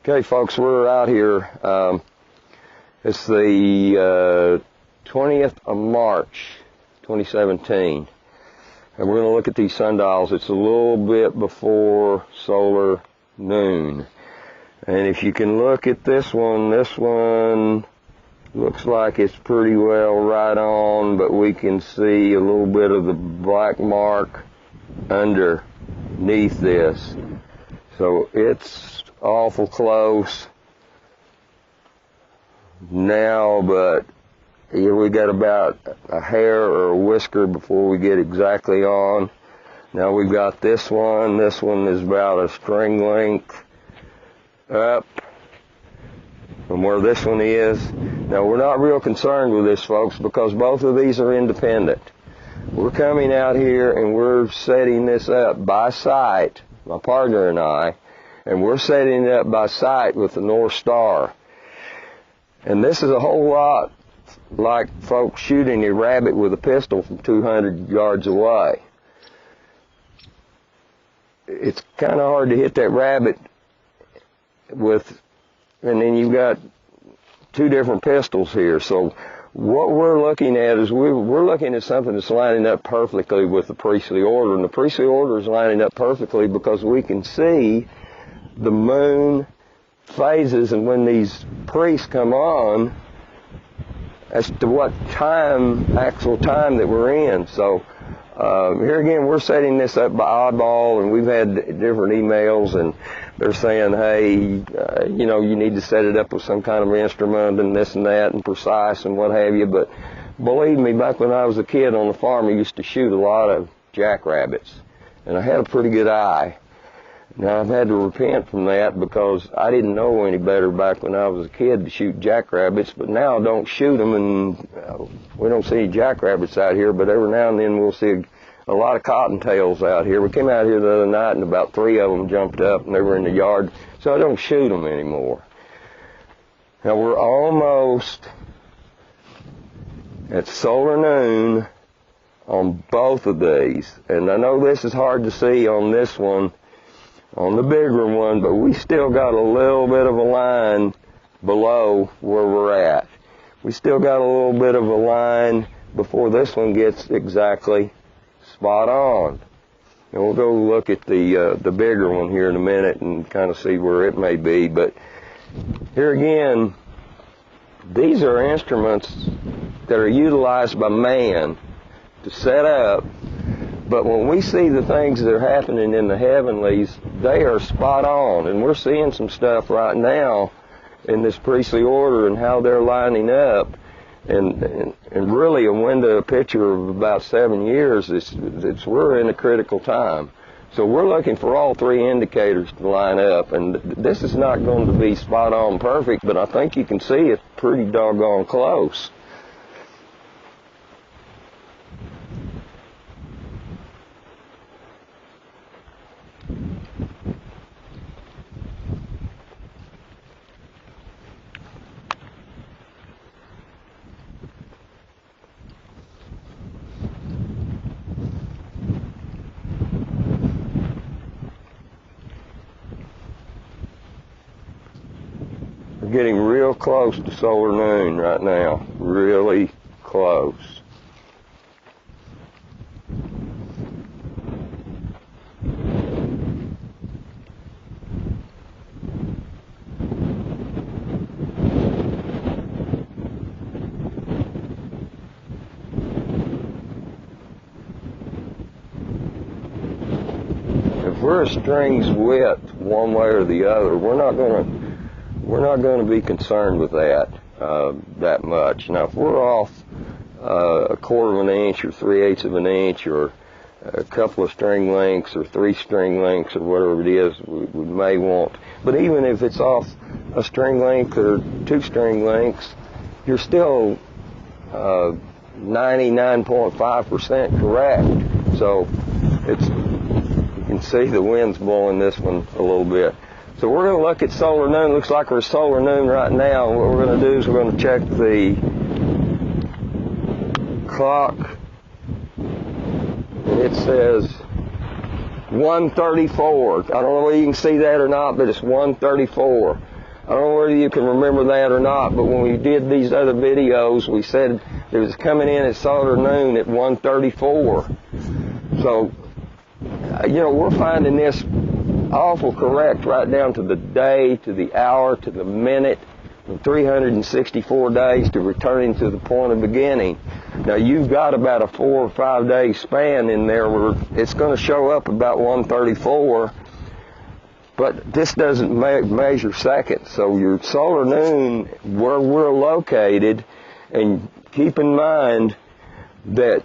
Okay, folks, we're out here. It's the 20th of March, 2017, and we're going to look at these sundials. It's a little bit before solar noon, and if you can look at this one looks like it's pretty well right on, but we can see a little bit of the black mark underneath this. So it's awful close now, but here we got about a hair or a whisker before we get exactly on. Now we've got this one. This one is about a string length up from where this one is. Now we're not real concerned with this, folks, because both of these are independent. We're coming out here and we're setting this up by sight, my partner and I, and we're setting it up by sight with the North Star. And this is a whole lot like folks shooting a rabbit with a pistol from 200 yards away. It's kind of hard to hit that rabbit with, and then you've got two different pistols here. So what we're looking at is we're looking at something that's lining up perfectly with the priestly order. And the priestly order is lining up perfectly because we can see the moon phases, and when these priests come on, as to what time, actual time that we're in. So here again, we're setting this up by oddball, and we've had different emails, and they're saying, hey, you need to set it up with some kind of instrument and this and that and precise and what have you. But believe me, back when I was a kid on the farm, I used to shoot a lot of jackrabbits, and I had a pretty good eye. Now, I've had to repent from that because I didn't know any better back when I was a kid to shoot jackrabbits, but now I don't shoot them, and we don't see any jackrabbits out here, but every now and then we'll see a lot of cottontails out here. We came out here the other night and about 3 of them jumped up and they were in the yard, so I don't shoot them anymore. Now, we're almost at solar noon on both of these, and I know this is hard to see on this one, on the bigger one, but we still got a little bit of a line below where we're at. We still got a little bit of a line before this one gets exactly spot on. And we'll go look at the bigger one here in a minute and kind of see where it may be. But here again, these are instruments that are utilized by man to set up. But when we see the things that are happening in the heavenlies, they are spot on. And we're seeing some stuff right now in this priestly order and how they're lining up. And really a window, a picture of about 7 years, we're in a critical time. So we're looking for all three indicators to line up. And this is not going to be spot on perfect, but I think you can see it pretty doggone close. We're getting real close to solar noon right now, really close. If we're a string's width one way or the other, we're not going to be concerned with that that much. Now, if we're off a quarter of an inch or 3/8 of an inch or a couple of string lengths or 3 string lengths or whatever it is, we may want. But even if it's off a string length or 2 string lengths, you're still 99.5% correct. So you can see the wind's blowing this one a little bit. So we're going to look at solar noon. Looks like we're solar noon right now. What we're going to do is we're going to check the clock. And it says 1:34. I don't know whether you can see that or not, but it's 1:34. I don't know whether you can remember that or not, but when we did these other videos, we said it was coming in at solar noon at 1:34. So, we're finding this awful correct right down to the day, to the hour, to the minute, from 364 days to returning to the point of beginning. Now, you've got about a 4 or 5 day span in there where it's going to show up about 1:34. But this doesn't measure seconds. So your solar noon, where we're located, and keep in mind that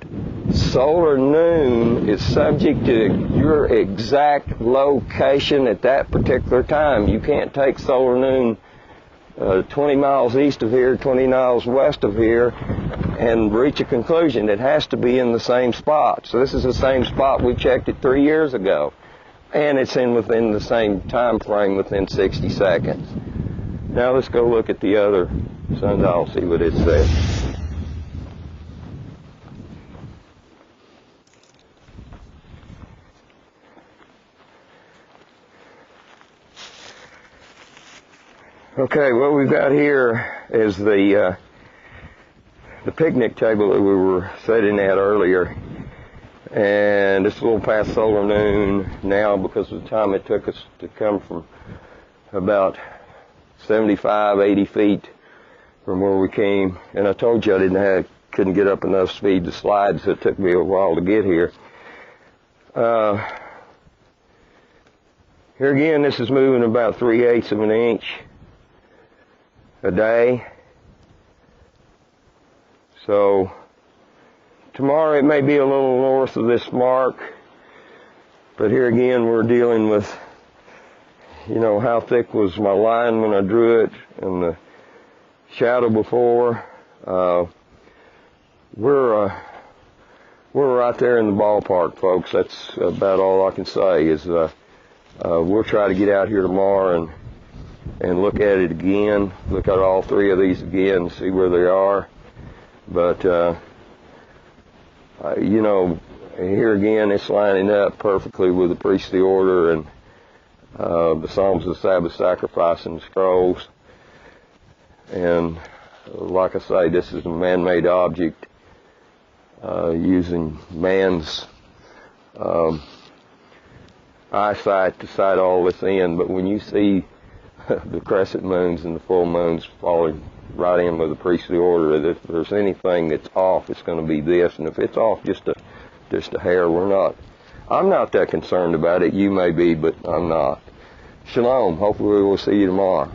solar noon is subject to your exact location at that particular time. You can't take solar noon 20 miles east of here, 20 miles west of here, and reach a conclusion. It has to be in the same spot. So this is the same spot we checked it 3 years ago. And it's within the same time frame, within 60 seconds. Now let's go look at the other sundial, see what it says. Okay, what we've got here is the picnic table that we were sitting at earlier. And it's a little past solar noon now because of the time it took us to come from about 75, 80 feet from where we came. And I told you I couldn't get up enough speed to slide, so it took me a while to get here. Here again, this is moving about 3/8 of an inch a day. So tomorrow it may be a little north of this mark, but here again we're dealing with, how thick was my line when I drew it and the shadow before. We're right there in the ballpark, folks. That's about all I can say is we'll try to get out here tomorrow and look at it again, look at all three of these again, see where they are. But here again, it's lining up perfectly with the priestly order and the Psalms of the Sabbath sacrifice and the scrolls. And like I say, this is a man-made object using man's eyesight to sight all this in. But when you see the crescent moons and the full moons falling right in with the priestly order, if there's anything that's off, it's going to be this. And if it's off just a hair, I'm not that concerned about it. You may be, but I'm not. Shalom. Hopefully we'll see you tomorrow.